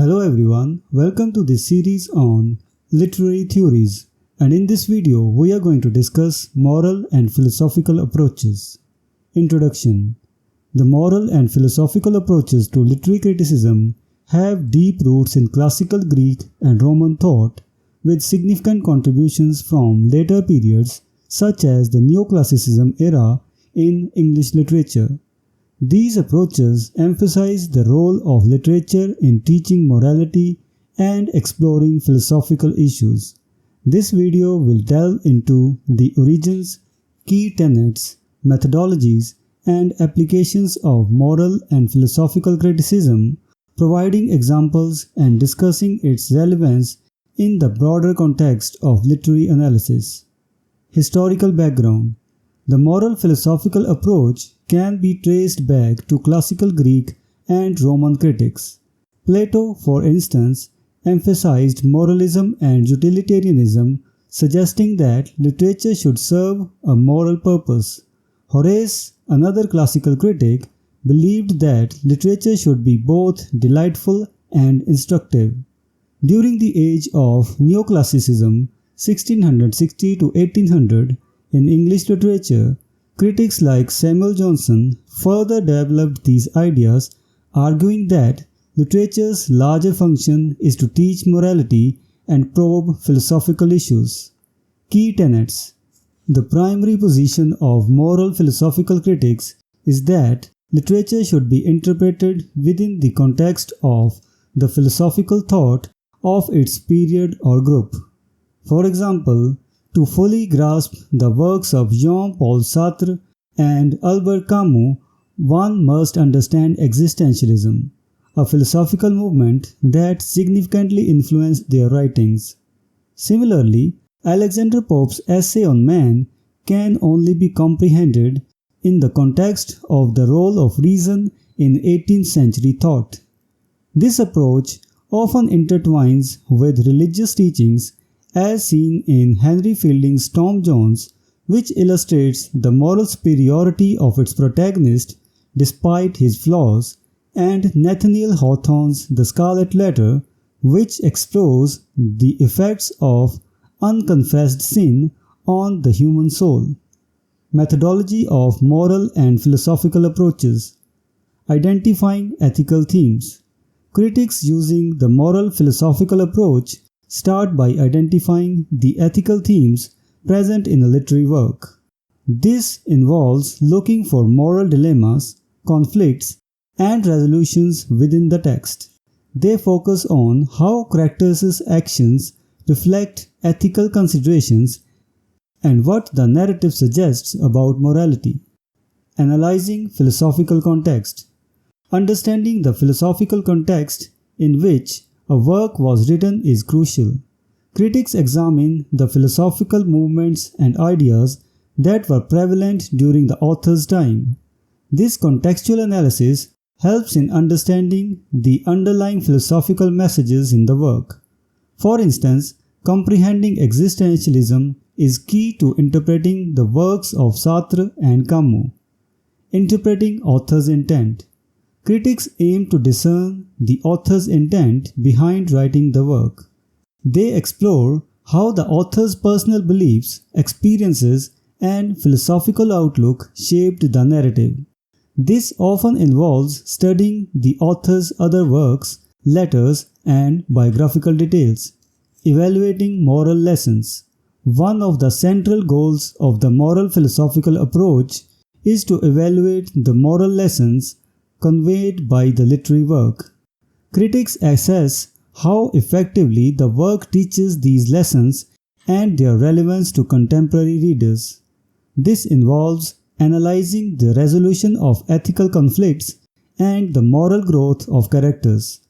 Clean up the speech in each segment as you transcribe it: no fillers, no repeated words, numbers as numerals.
Hello everyone, welcome to this series on literary theories, and in this video we are going to discuss moral and philosophical approaches. Introduction. The moral and philosophical approaches to literary criticism have deep roots in classical Greek and Roman thought, with significant contributions from later periods such as the Neoclassicism era in English literature. These approaches emphasize the role of literature in teaching morality and exploring philosophical issues. This video will delve into the origins, key tenets, methodologies, and applications of moral and philosophical criticism, providing examples and discussing its relevance in the broader context of literary analysis. Historical background. The moral philosophical approach can be traced back to classical Greek and Roman critics. Plato, for instance, emphasized moralism and utilitarianism, suggesting that literature should serve a moral purpose. Horace, another classical critic, believed that literature should be both delightful and instructive. During the age of Neoclassicism, 1660 to 1800, in English literature, critics like Samuel Johnson further developed these ideas, arguing that literature's larger function is to teach morality and probe philosophical issues. Key tenets. The primary position of moral philosophical critics is that literature should be interpreted within the context of the philosophical thought of its period or group. For example, to fully grasp the works of Jean-Paul Sartre and Albert Camus, one must understand existentialism, a philosophical movement that significantly influenced their writings. Similarly, Alexander Pope's essay on man can only be comprehended in the context of the role of reason in 18th century thought. This approach often intertwines with religious teachings, as seen in Henry Fielding's Tom Jones, which illustrates the moral superiority of its protagonist despite his flaws, and Nathaniel Hawthorne's The Scarlet Letter, which explores the effects of unconfessed sin on the human soul. Methodology of moral and philosophical approaches. Identifying ethical themes. Critics using the moral philosophical approach start by identifying the ethical themes present in a literary work. This involves looking for moral dilemmas, conflicts, and resolutions within the text. They focus on how characters' actions reflect ethical considerations and what the narrative suggests about morality. Analyzing philosophical context. Understanding the philosophical context in which a work was written is crucial. Critics examine the philosophical movements and ideas that were prevalent during the author's time. This contextual analysis helps in understanding the underlying philosophical messages in the work. For instance, comprehending existentialism is key to interpreting the works of Sartre and Camus. Interpreting author's intent. Critics aim to discern the author's intent behind writing the work. They explore how the author's personal beliefs, experiences, and philosophical outlook shaped the narrative. This often involves studying the author's other works, letters, and biographical details. Evaluating moral lessons. One of the central goals of the moral philosophical approach is to evaluate the moral lessons conveyed by the literary work. Critics assess how effectively the work teaches these lessons and their relevance to contemporary readers. This involves analyzing the resolution of ethical conflicts and the moral growth of characters.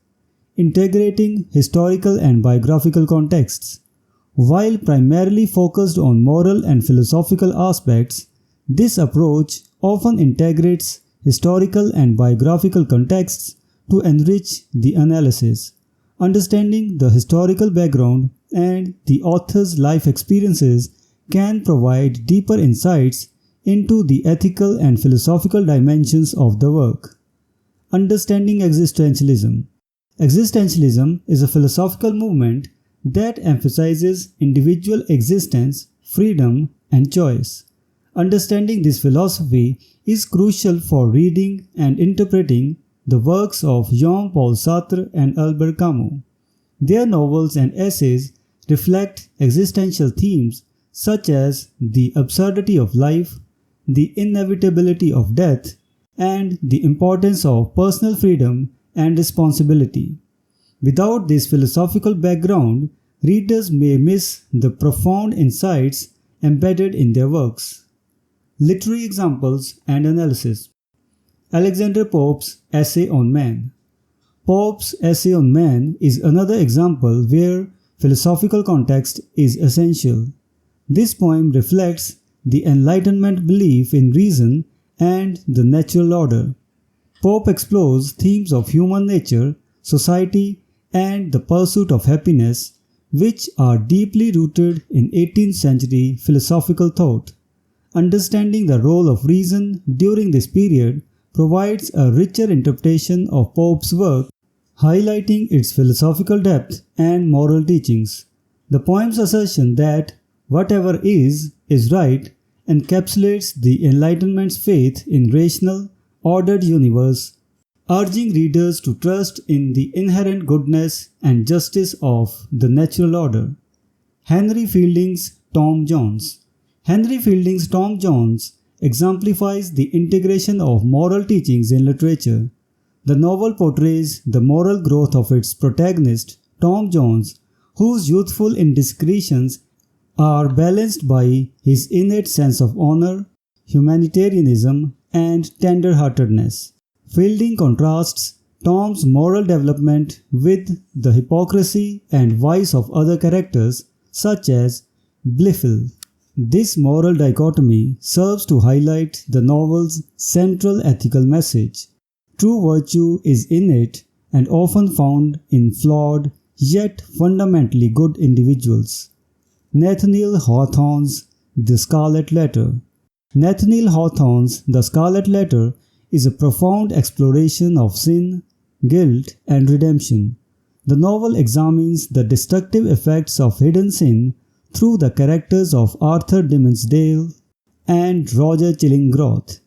Integrating historical and biographical contexts. While primarily focused on moral and philosophical aspects, this approach often integrates historical and biographical contexts to enrich the analysis. Understanding the historical background and the author's life experiences can provide deeper insights into the ethical and philosophical dimensions of the work. Understanding existentialism. Existentialism is a philosophical movement that emphasizes individual existence, freedom, and choice. Understanding this philosophy is crucial for reading and interpreting the works of Jean-Paul Sartre and Albert Camus. Their novels and essays reflect existential themes such as the absurdity of life, the inevitability of death, and the importance of personal freedom and responsibility. Without this philosophical background, readers may miss the profound insights embedded in their works. Literary examples and analysis. Alexander Pope's Essay on Man. Pope's Essay on Man is another example where philosophical context is essential. This poem reflects the Enlightenment belief in reason and the natural order. Pope explores themes of human nature, society, and the pursuit of happiness, which are deeply rooted in 18th century philosophical thought. Understanding the role of reason during this period provides a richer interpretation of Pope's work, highlighting its philosophical depth and moral teachings. The poem's assertion that whatever is right encapsulates the Enlightenment's faith in rational, ordered universe, urging readers to trust in the inherent goodness and justice of the natural order. Henry Fielding's Tom Jones. Henry Fielding's Tom Jones exemplifies the integration of moral teachings in literature. The novel portrays the moral growth of its protagonist, Tom Jones, whose youthful indiscretions are balanced by his innate sense of honor, humanitarianism, and tender-heartedness. Fielding contrasts Tom's moral development with the hypocrisy and vice of other characters such as Blifil. This moral dichotomy serves to highlight the novel's central ethical message. True virtue is innate and often found in flawed yet fundamentally good individuals. Nathaniel Hawthorne's The Scarlet Letter. Nathaniel Hawthorne's The Scarlet Letter is a profound exploration of sin, guilt, and redemption. The novel examines the destructive effects of hidden sin through the characters of Arthur Dimmesdale and Roger Chillingworth.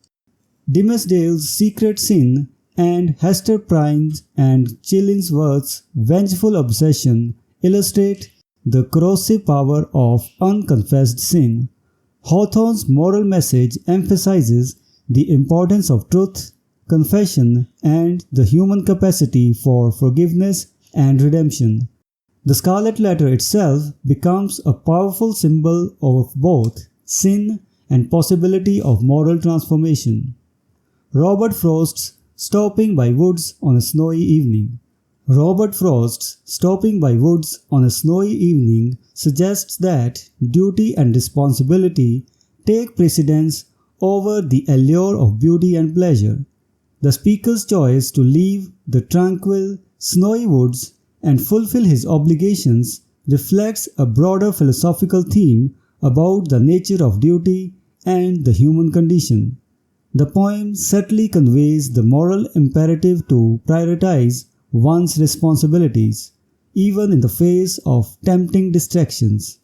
Dimmesdale's secret sin and Hester Prynne's and Chillingworth's vengeful obsession illustrate the corrosive power of unconfessed sin. Hawthorne's moral message emphasizes the importance of truth, confession, and the human capacity for forgiveness and redemption. The Scarlet Letter itself becomes a powerful symbol of both sin and possibility of moral transformation. Robert Frost's Stopping by Woods on a Snowy Evening. Robert Frost's Stopping by Woods on a Snowy Evening suggests that duty and responsibility take precedence over the allure of beauty and pleasure. The speaker's choice to leave the tranquil, snowy woods and fulfill his obligations reflects a broader philosophical theme about the nature of duty and the human condition. The poem subtly conveys the moral imperative to prioritize one's responsibilities, even in the face of tempting distractions.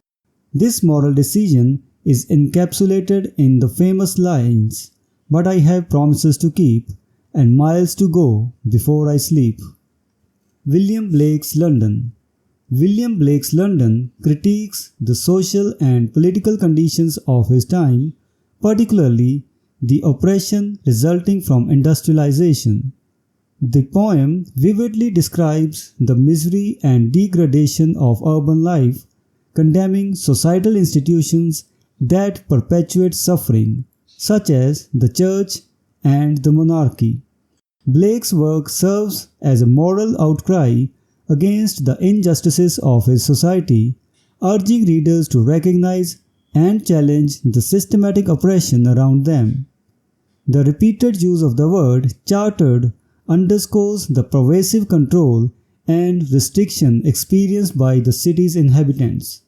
This moral decision is encapsulated in the famous lines, "But I have promises to keep and miles to go before I sleep." William Blake's London. William Blake's London critiques the social and political conditions of his time, particularly the oppression resulting from industrialization. The poem vividly describes the misery and degradation of urban life, condemning societal institutions that perpetuate suffering, such as the church and the monarchy. Blake's work serves as a moral outcry against the injustices of his society, urging readers to recognize and challenge the systematic oppression around them. The repeated use of the word chartered underscores the pervasive control and restriction experienced by the city's inhabitants.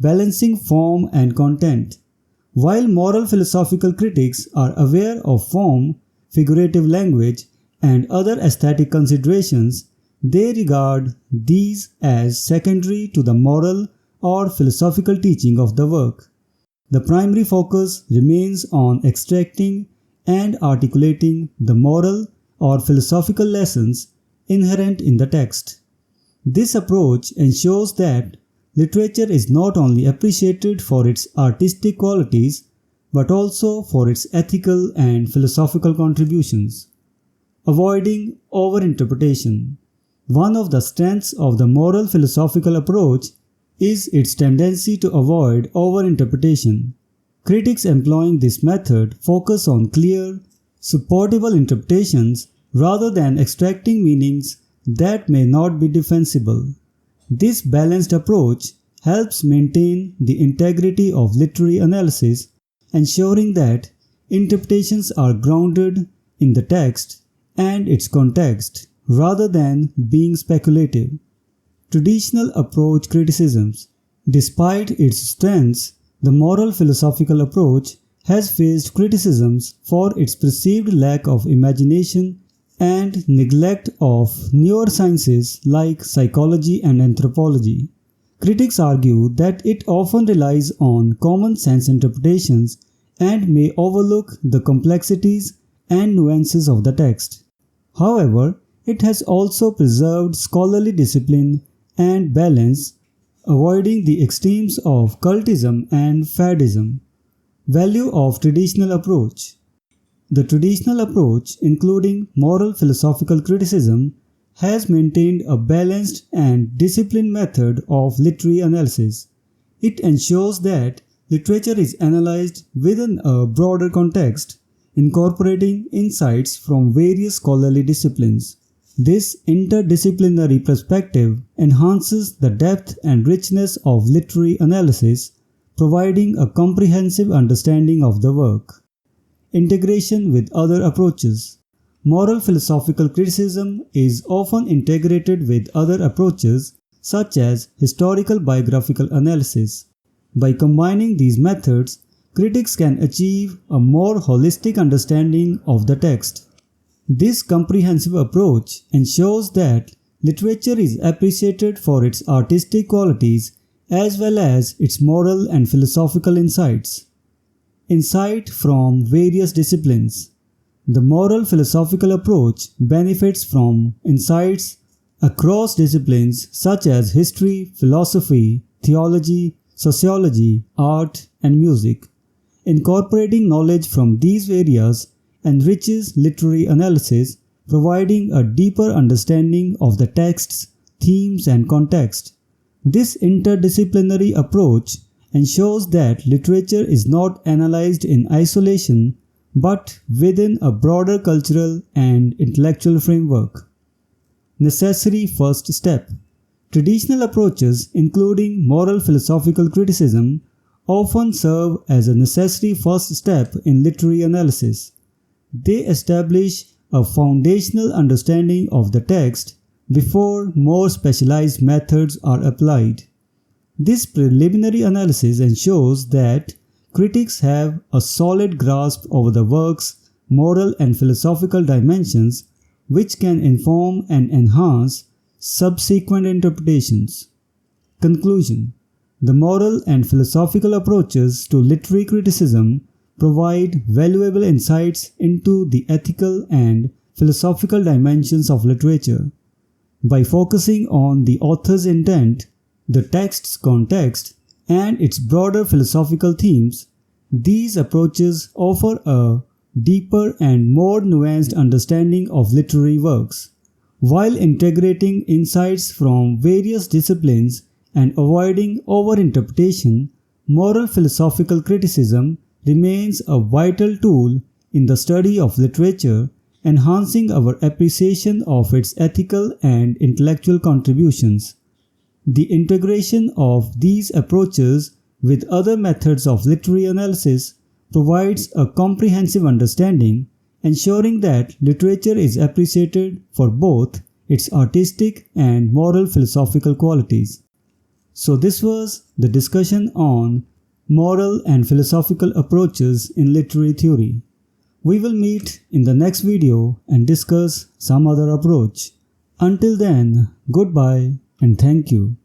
Balancing form and content. While moral philosophical critics are aware of form, figurative language, and other aesthetic considerations, They regard these as secondary to the moral or philosophical teaching of the work. The primary focus remains on extracting and articulating the moral or philosophical lessons inherent in the text. This approach ensures that literature is not only appreciated for its artistic qualities but also for its ethical and philosophical contributions. Avoiding overinterpretation. One of the strengths of the moral philosophical approach is its tendency to avoid overinterpretation. Critics employing this method focus on clear, supportable interpretations rather than extracting meanings that may not be defensible. This balanced approach helps maintain the integrity of literary analysis, ensuring that interpretations are grounded in the text and its context rather than being speculative. Traditional approach criticisms. Despite its strengths, the moral philosophical approach has faced criticisms for its perceived lack of imagination and neglect of newer sciences like psychology and anthropology. Critics argue that it often relies on common sense interpretations and may overlook the complexities and nuances of the text. However, it has also preserved scholarly discipline and balance, avoiding the extremes of cultism and faddism. Value of traditional approach. The traditional approach, including moral philosophical criticism, has maintained a balanced and disciplined method of literary analysis. It ensures that literature is analyzed within a broader context, incorporating insights from various scholarly disciplines. This interdisciplinary perspective enhances the depth and richness of literary analysis, providing a comprehensive understanding of the work. Integration with other approaches. Moral philosophical criticism is often integrated with other approaches such as historical biographical analysis. By combining these methods, critics can achieve a more holistic understanding of the text. This comprehensive approach ensures that literature is appreciated for its artistic qualities as well as its moral and philosophical insights. Insight from various disciplines. The moral philosophical approach benefits from insights across disciplines such as history, philosophy, theology, sociology, art, and music. Incorporating knowledge from these areas enriches literary analysis, providing a deeper understanding of the text's themes and context. This interdisciplinary approach ensures that literature is not analyzed in isolation but within a broader cultural and intellectual framework. Necessary first step. Traditional approaches, including moral philosophical criticism, often serve as a necessary first step in literary analysis. They establish a foundational understanding of the text before more specialized methods are applied. This preliminary analysis ensures that critics have a solid grasp over the work's moral and philosophical dimensions, which can inform and enhance subsequent interpretations. Conclusion. The moral and philosophical approaches to literary criticism provide valuable insights into the ethical and philosophical dimensions of literature. By focusing on the author's intent, the text's context, and its broader philosophical themes, these approaches offer a deeper and more nuanced understanding of literary works. While integrating insights from various disciplines and avoiding overinterpretation, moral philosophical criticism remains a vital tool in the study of literature, enhancing our appreciation of its ethical and intellectual contributions. The integration of these approaches with other methods of literary analysis provides a comprehensive understanding, ensuring that literature is appreciated for both its artistic and moral philosophical qualities. So this was the discussion on moral and philosophical approaches in literary theory. We will meet in the next video and discuss some other approach. Until then, goodbye and thank you.